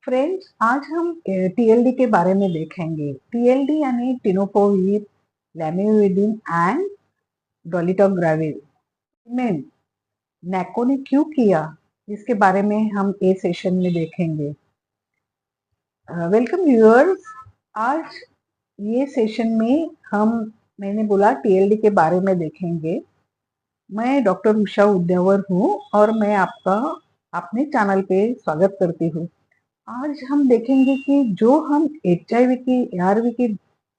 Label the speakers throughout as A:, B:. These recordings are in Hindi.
A: फ्रेंड्स, आज हम टीएलडी के बारे में देखेंगे। टीएलडी यानी टिनोपोविर, लैमिविडिन एंड डोलिटोग्राविर में नैको ने क्यों किया, इसके बारे में हम ए सेशन में देखेंगे। Welcome viewers. आज ये सेशन में मैंने बोला टीएलडी के बारे में देखेंगे। मैं डॉक्टर उषा उद्यावर हूँ और मैं आपका अपने चैनल पे स्वागत करती हूँ। आज हम देखेंगे कि जो हम एचआईवी की एआरवी की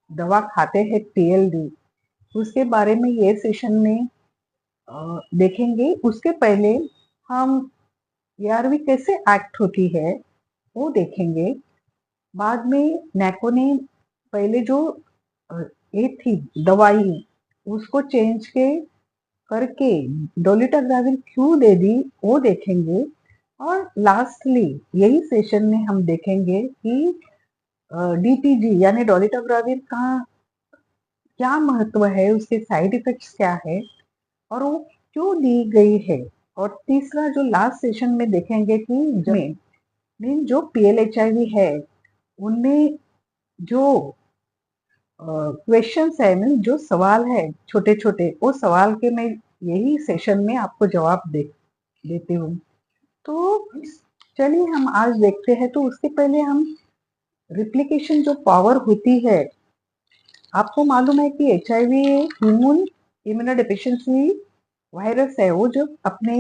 A: दवा खाते हैं टीएलडी, उसके बारे में ये सेशन में देखेंगे। उसके पहले हम एआरवी कैसे एक्ट होती है वो देखेंगे। बाद में नैको ने पहले जो ये थी दवाई उसको चेंज के करके डोलिटाग्राविर क्यों दे दी वो देखेंगे। और लास्टली यही सेशन में हम देखेंगे कि डीटीजी यानी डोलिटाग्राविर का क्या महत्व है, उसके साइड इफेक्ट्स क्या है और वो क्यों दी गई है। और तीसरा जो लास्ट सेशन में देखेंगे कि जो पीएलएचआईवी है उनमें जो क्वेश्चंस है, मीन जो सवाल है छोटे छोटे, वो सवाल के मैं यही सेशन में आपको जवाब देती हूँ। तो चलिए हम आज देखते हैं। तो उसके पहले हम रिप्लिकेशन जो पावर होती है, आपको मालूम है कि एचआईवी इम्यूनोडेफिशिएंसी वायरस है। वो जब अपने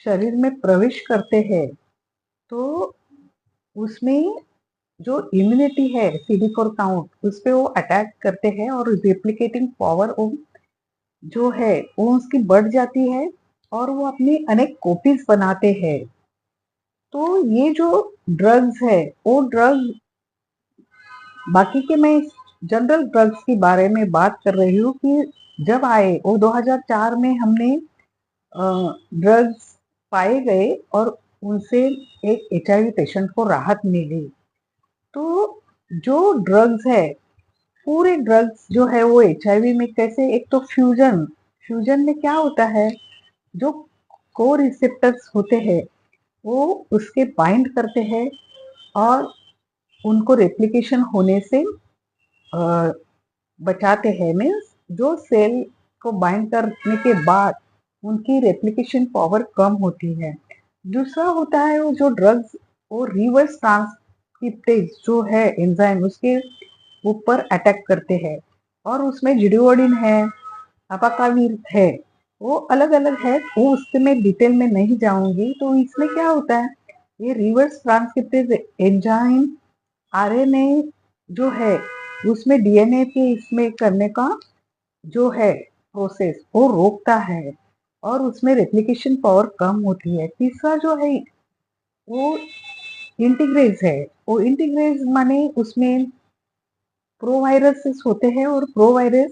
A: शरीर में प्रवेश करते हैं तो उसमें जो इम्यूनिटी है CD4 काउंट, उस पे वो अटैक करते हैं और रिप्लिकेटिंग पावर जो है वो उसकी बढ़ जाती है और वो अपनी अनेक कॉपीज बनाते हैं। तो ये जो ड्रग्स है वो ड्रग्स, बाकी के मैं जनरल ड्रग्स के बारे में बात कर रही हूँ कि जब आए वो 2004 में हमने ड्रग्स पाए गए और उनसे एक एचआईवी पेशेंट को राहत मिली। तो जो ड्रग्स है, पूरे ड्रग्स जो है वो एचआईवी में कैसे, एक तो फ्यूजन फ्यूजन में क्या होता है, जो को रिसेप्टर्स होते हैं वो उसके बाइंड करते हैं और उनको रेप्लिकेशन होने से बचाते हैं। मीन्स जो सेल को बाइंड करने के बाद उनकी रेप्लिकेशन पावर कम होती है। दूसरा होता है वो जो ड्रग्स, वो रिवर्स ट्रांसक्रिप्टेज जो है एंजाइम, उसके ऊपर अटैक करते हैं और उसमें जिडोडिन है, अपाकाविर है, वो अलग अलग है, वो उसके मैं डिटेल में नहीं जाऊंगी। तो इसमें क्या होता है, ये रिवर्स ट्रांसक्रिप्टेज एंजाइम आरएनए जो है उसमें डीएनए के इसमें करने का जो है प्रोसेस वो रोकता है और उसमें रेप्लिकेशन पावर कम होती है। तीसरा जो है वो इंटीग्रेज है। वो इंटीग्रेज माने उसमें प्रोवायरसेस होते हैं और प्रोवायरस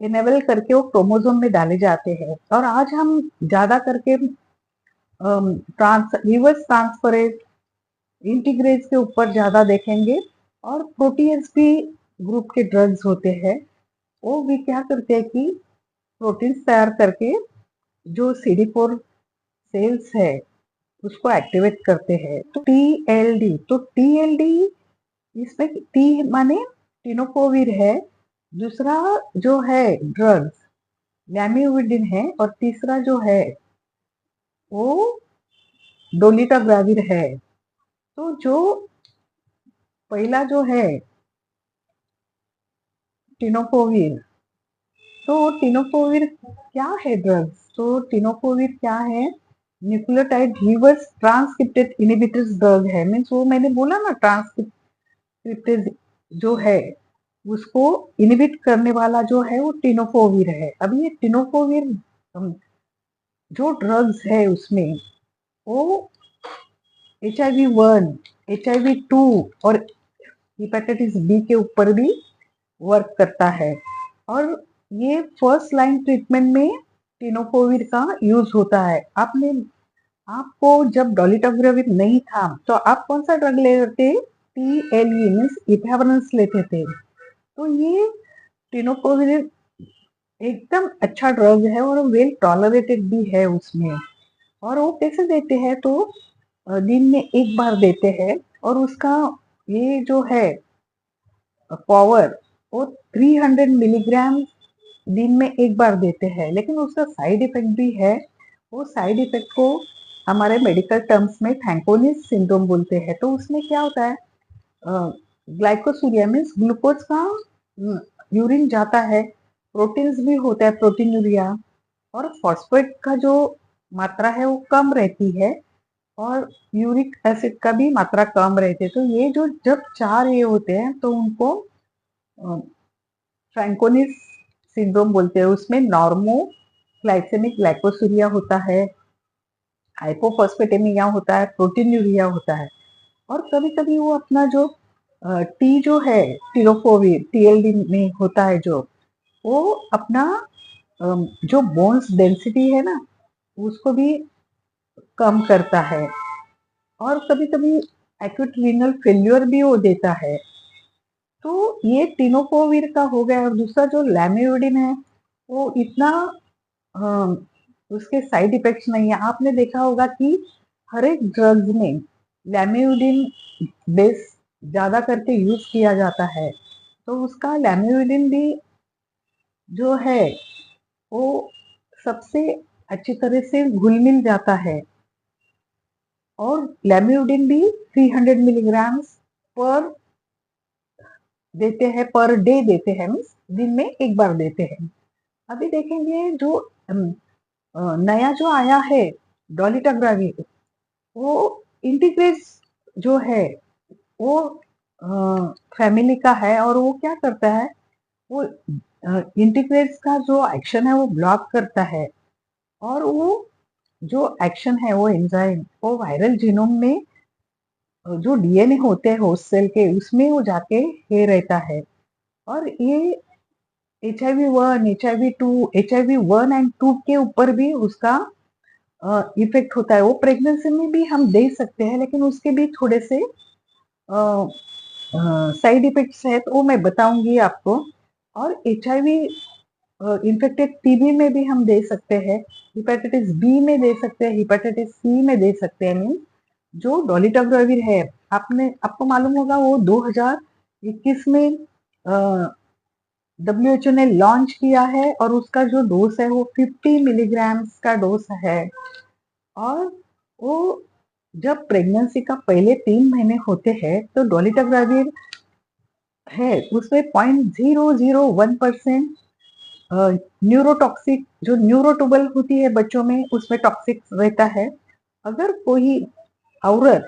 A: इनेबल करके वो क्रोमोसोम में डाले जाते हैं। और आज हम ज्यादा करके रिवर्स ट्रांसफरेज इंटीग्रेज के ऊपर ज्यादा देखेंगे। और प्रोटीएस भी ग्रुप के ड्रग्स होते हैं, वो भी क्या करते हैं कि प्रोटीन्स तैयार करके जो CD4 सेल्स है उसको एक्टिवेट करते हैं। तो टीएलडी इसमें टी माने टिनोपोविर है, दूसरा जो है ड्रग्स लैमिविडिन है और तीसरा जो है वो डोलिटाग्राविर है। तो जो पहला जो है टिनोपोविर, तो टिनोपोविर क्या है ड्रग्स, तो टिनोपोविर क्या है, nucleotide reverse transcriptase inhibitors drug है। मीन्स वो मैंने बोला ना, ट्रांसक्रिप्टेज जो है उसको इनहिबिट करने वाला जो है वो टिनोपोविर है। अब ये टिनोपोविर जो ड्रग्स है उसमें वो HIV-1, HIV-2 और हेपेटाइटिस बी के ऊपर भी वर्क करता है। और ये फर्स्ट लाइन ट्रीटमेंट में टिनोपोविर का यूज होता है। आपको जब डोलिटाग्राविर नहीं था तो आप कौन सा ड्रग लेते, TLE मीन्स इफेवरेंस लेते थे। तो ये टिनोपोविर एकदम अच्छा ड्रग है और वेल टॉलरेटेड भी है उसमें। और वो कैसे देते हैं, तो दिन में एक बार देते हैं और उसका ये जो है पावर वो 300 मिलीग्राम दिन में एक बार देते हैं, लेकिन उसका साइड इफेक्ट भी है। वो साइड इफेक्ट को हमारे मेडिकल टर्म्स में फैंकोनिस सिंड्रोम बोलते हैं। तो उसमें क्या होता है, ग्लाइकोसूरिया मीन्स ग्लूकोज का यूरिन जाता है, प्रोटीन्स भी होता है, प्रोटीन यूरिया, और फॉस्फेट का जो मात्रा है वो कम रहती है, और यूरिक एसिड का भी मात्रा कम रहती है। तो ये जो जब चार ये होते हैं तो उनको फ्रैंकोनिस सिंड्रोम बोलते हैं। उसमें नॉर्मो ग्लाइसेमिक ग्लाइकोसूरिया होता है, हाइपोफॉस्फेटेमिया होता है, प्रोटीन यूरिया होता है, और कभी कभी वो अपना जो टी जो है टिरोफोविर टीएलडी में होता है, जो वो अपना जो बोन्स डेंसिटी है ना उसको भी कम करता है, और कभी कभी एक्यूट रीनल फेल्यूर भी वो देता है। तो ये टिनोफोविर का हो गया। और दूसरा जो लैमियोडिन है वो इतना उसके साइड इफेक्ट्स नहीं है। आपने देखा होगा कि हर एक ड्रग्स में लैमियोडिन बेस ज्यादा करके यूज किया जाता है, तो उसका लैमियोडिन भी जो है वो सबसे अच्छी तरह से घुल मिल जाता है। और लैमियोडिन भी 300 मिलीग्राम पर देते हैं, पर डे देते हैं, मीन्स दिन में एक बार देते हैं। अभी देखेंगे जो नया जो आया है डोलिटाग्राविर, वो इंटीग्रेस जो है वो फैमिली का है, और वो क्या करता है, वो इंटीग्रेस का जो एक्शन है वो ब्लॉक करता है, और वो जो एक्शन है वो एंजाइम वो वायरल जीनोम में जो डीएनए होते हैं होस्ट सेल के उसमें वो जाके ये रहता है। और ये HIV-1, HIV-2, HIV-1 एंड 2 के ऊपर भी उसका इफेक्ट होता है। वो प्रेगनेंसी में भी हम दे सकते हैं, लेकिन उसके भी थोड़े से साइड इफेक्ट्स है, तो वो मैं बताऊंगी आपको। और HIV इन्फेक्टेड टीबी में भी हम दे सकते हैं, हिपेटाइटिस बी में दे सकते हैं, हिपेटाइटिस सी में दे सकते हैं। मीन जो डोलिटाग्राविर है, आपको मालूम होगा वो 2021 में WHO ने लॉन्च किया है, और उसका जो डोज है वो 50 मिलीग्राम का डोज है। और वो जब प्रेगनेंसी का पहले 3 महीने होते हैं तो डोलिटाग्राविर है उसमें 0.001% न्यूरोटॉक्सिक जो न्यूरोटोबल होती है बच्चों में उसमें टॉक्सिक रहता है। अगर कोई औरत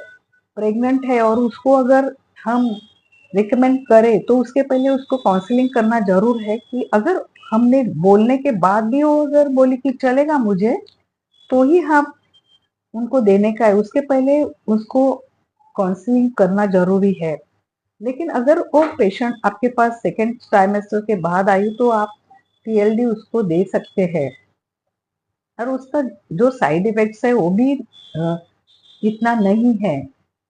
A: प्रेग्नेंट है और उसको अगर हम रिकमेंड करें तो उसके पहले उसको काउंसलिंग करना जरूर है, कि अगर हमने बोलने के बाद भी वो अगर बोली कि चलेगा मुझे, तो ही हम उनको देने का है। उसके पहले उसको काउंसलिंग करना जरूरी है। लेकिन अगर वो पेशेंट आपके पास सेकेंड ट्राइमेस्टर के बाद आई तो आप टीएलडी उसको दे सकते हैं, और उसका जो साइड इफेक्ट्स है वो भी इतना नहीं है।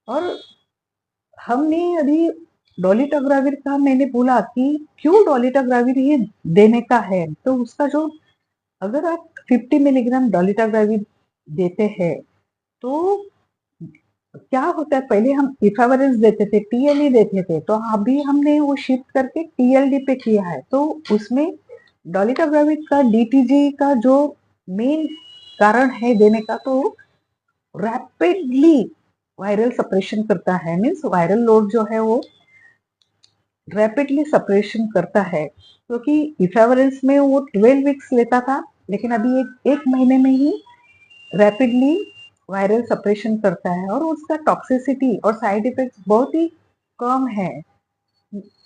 A: और हमने अभी डोलिटाग्राविर का मैंने बोला कि क्यों डोलिटाग्राविर ये देने का है, तो उसका जो अगर आप 50 मिलीग्राम डोलिटाग्राविर देते हैं तो क्या होता है, पहले हम इफावरेंस देते थे, टीएलई देते थे, तो अभी हमने वो शिफ्ट करके टीएलडी पे किया है। तो उसमें डोलिटाग्राविर का डीटीजी का जो मेन कारण है देने का, तो रैपिडली वायरल सप्रेशन करता है। मीन्स वायरल लोड जो है वो रैपिडली सप्रेशन करता है, क्योंकि इफेवरेंस में वो 12 वीक्स लेता था, लेकिन अभी एक महीने में ही रैपिडली वायरल सप्रेशन करता है, और उसका टॉक्सिसिटी और साइड इफेक्ट्स बहुत ही कम है।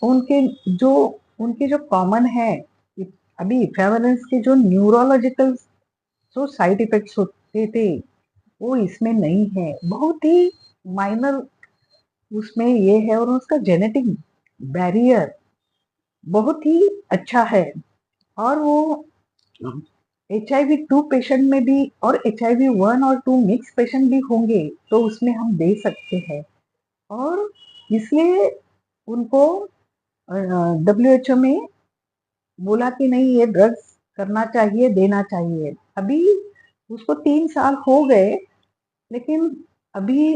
A: उनके जो उनके जो कॉमन है अभी इफेवरेंस के जो न्यूरोलॉजिकल जो साइड इफेक्ट्स होते थे वो इसमें नहीं है, बहुत ही माइनर उसमें ये है। और उसका जेनेटिक बैरियर बहुत ही अच्छा है, और वो HIV-2 पेशेंट में भी और HIV-1 और 2 मिक्स पेशेंट भी होंगे तो उसमें हम दे सकते हैं। और इसलिए उनको WHO में बोला कि नहीं ये ड्रग्स करना चाहिए, देना चाहिए। अभी उसको 3 साल हो गए, लेकिन अभी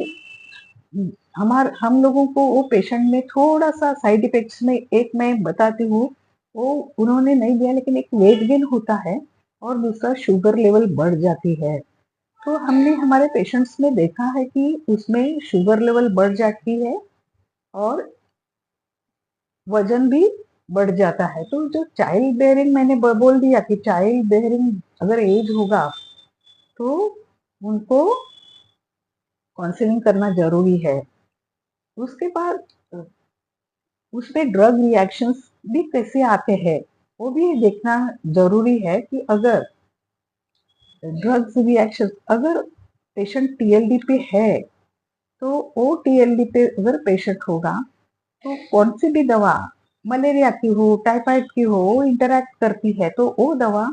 A: हम लोगों को वो पेशेंट में थोड़ा सा साइड इफेक्ट्स में एक मैं बताती हूँ, वो उन्होंने नहीं दिया लेकिन एक वेट गेन होता है और दूसरा शुगर लेवल बढ़ जाती है। तो हमने हमारे पेशेंट्स में देखा है कि उसमें शुगर लेवल बढ़ जाती है और वजन भी बढ़ जाता है। तो जो चाइल्ड बेयरिंग मैंने बोल दिया कि चाइल्ड बेयरिंग अगर एज होगा तो उनको काउंसलिंग करना जरूरी है। उसके बाद उसमें ड्रग रिएक्शंस भी कैसे आते हैं वो भी देखना जरूरी है कि अगर ड्रग्स रिएक्शन अगर पेशेंट टीएलडी पे है तो वो टीएलडी पे अगर पेशेंट होगा तो कौन सी भी दवा मलेरिया की हो टाइफाइड की हो वो इंटरैक्ट करती है तो वो दवा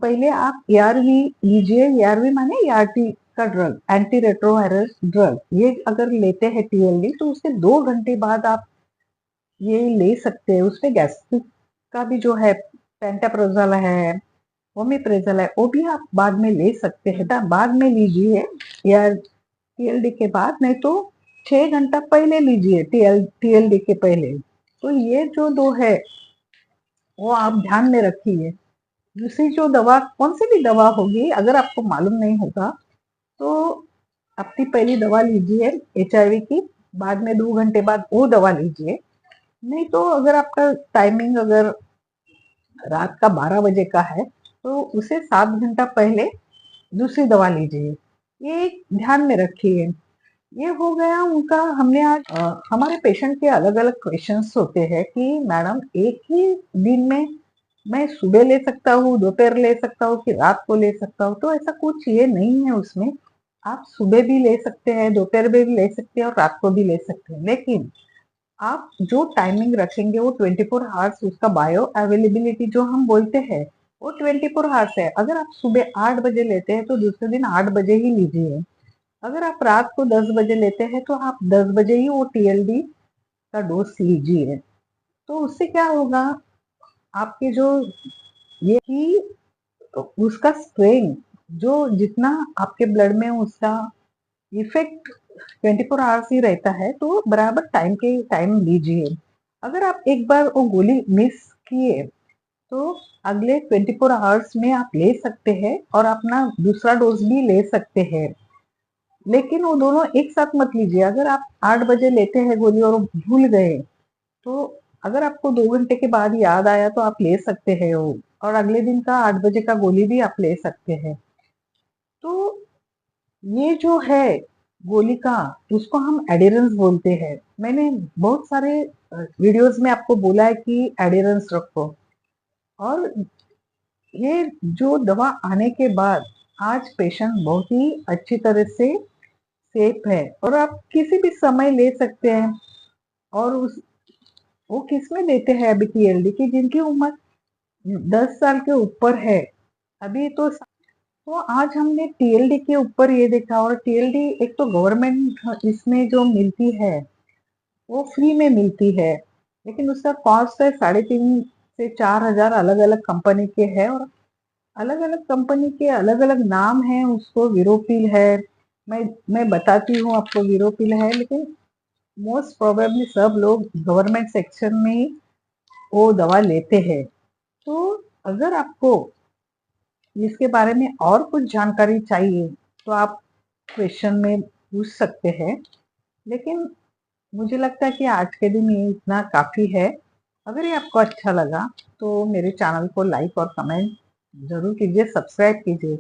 A: पहले आप एआरवी लीजिए। एआरवी माने एआरटी का ड्रग, एंटी रेट्रोवायरस ड्रग। ये अगर लेते हैं टीएलडी तो उसके 2 घंटे बाद आप ये ले सकते हैं। उसमें गैस्ट्रिक का भी जो है पेंटाप्रोजल है, ओमिप्रेजल है, वो भी आप बाद में ले सकते हैं। बाद में लीजिए या टीएलडी के बाद, नहीं तो 6 घंटा पहले लीजिए टीएलडी के पहले। तो ये जो दो है वो आप ध्यान में रखिए। दूसरी जो दवा कौन सी भी दवा होगी अगर आपको मालूम नहीं होगा तो अपनी पहली दवा लीजिए एचआईवी की, बाद में 2 घंटे बाद वो दवा लीजिए। नहीं तो अगर आपका टाइमिंग अगर रात का 12 बजे का है तो उसे 7 घंटा पहले दूसरी दवा लीजिए। ये ध्यान में रखिए। ये हो गया उनका। हमने आज हमारे पेशेंट के अलग अलग क्वेश्चंस होते हैं कि मैडम एक ही दिन में मैं सुबह ले सकता हूँ, दोपहर ले सकता हूँ कि रात को ले सकता हूँ। तो ऐसा कुछ ये नहीं है उसमें। आप सुबह भी ले सकते हैं, दोपहर में भी ले सकते हैं और रात को भी ले सकते हैं। लेकिन आप जो टाइमिंग रखेंगे वो 24 आवर्स, उसका बायो अवेलेबिलिटी जो हम बोलते हैं वो 24 आवर्स है। अगर आप सुबह 8 बजे लेते हैं तो दूसरे दिन 8 बजे ही लीजिए। अगर आप रात को 10 बजे लेते हैं तो आप 10 बजे ही वो टीएलडी का डोज लीजिए। तो उससे क्या होगा, आपके जो ये कि उसका स्ट्रेन जो जितना आपके ब्लड में उसका इफेक्ट 24 आवर्स ही रहता है तो बराबर टाइम के टाइम लीजिए। अगर आप एक बार वो गोली मिस किए तो अगले 24 आवर्स में आप ले सकते हैं और अपना दूसरा डोज भी ले सकते हैं। लेकिन वो दोनों एक साथ मत लीजिए। अगर आप 8 बजे लेते हैं गोली और भूल गए तो अगर आपको 2 घंटे के बाद याद आया तो आप ले सकते हैं वो, और अगले दिन का 8 बजे का गोली भी आप ले सकते हैं। तो ये जो है गोली का, उसको हम एडेरेंस बोलते हैं। मैंने बहुत सारे वीडियोस में आपको बोला है कि एडेरेंस रखो। और ये जो दवा आने के बाद आज पेशेंट बहुत ही अच्छी तरह से सेफ है और आप किसी भी समय ले सकते हैं। और उस वो किस में देते हैं अभी टीएलडी की, जिनकी उम्र 10 साल के ऊपर है अभी तो आज हमने टीएलडी के ऊपर ये देखा। और टीएलडी एक तो गवर्नमेंट इसमें जो मिलती है वो फ्री में मिलती है, लेकिन उसका कॉस्ट है 3,500 से 4,000। अलग अलग कंपनी के हैं और अलग अलग कंपनी के अलग अलग नाम हैं। उसको वीरोपिल है, मैं बताती हूँ आपको वीरोपिल है, लेकिन मोस्ट प्रोबेबली सब लोग गवर्नमेंट सेक्शन में ही वो दवा लेते हैं। तो अगर आपको इसके बारे में और कुछ जानकारी चाहिए तो आप क्वेश्चन में पूछ सकते हैं। लेकिन मुझे लगता है कि आज के दिन ये इतना काफ़ी है। अगर ये आपको अच्छा लगा तो मेरे चैनल को लाइक और कमेंट ज़रूर कीजिए, सब्सक्राइब कीजिए।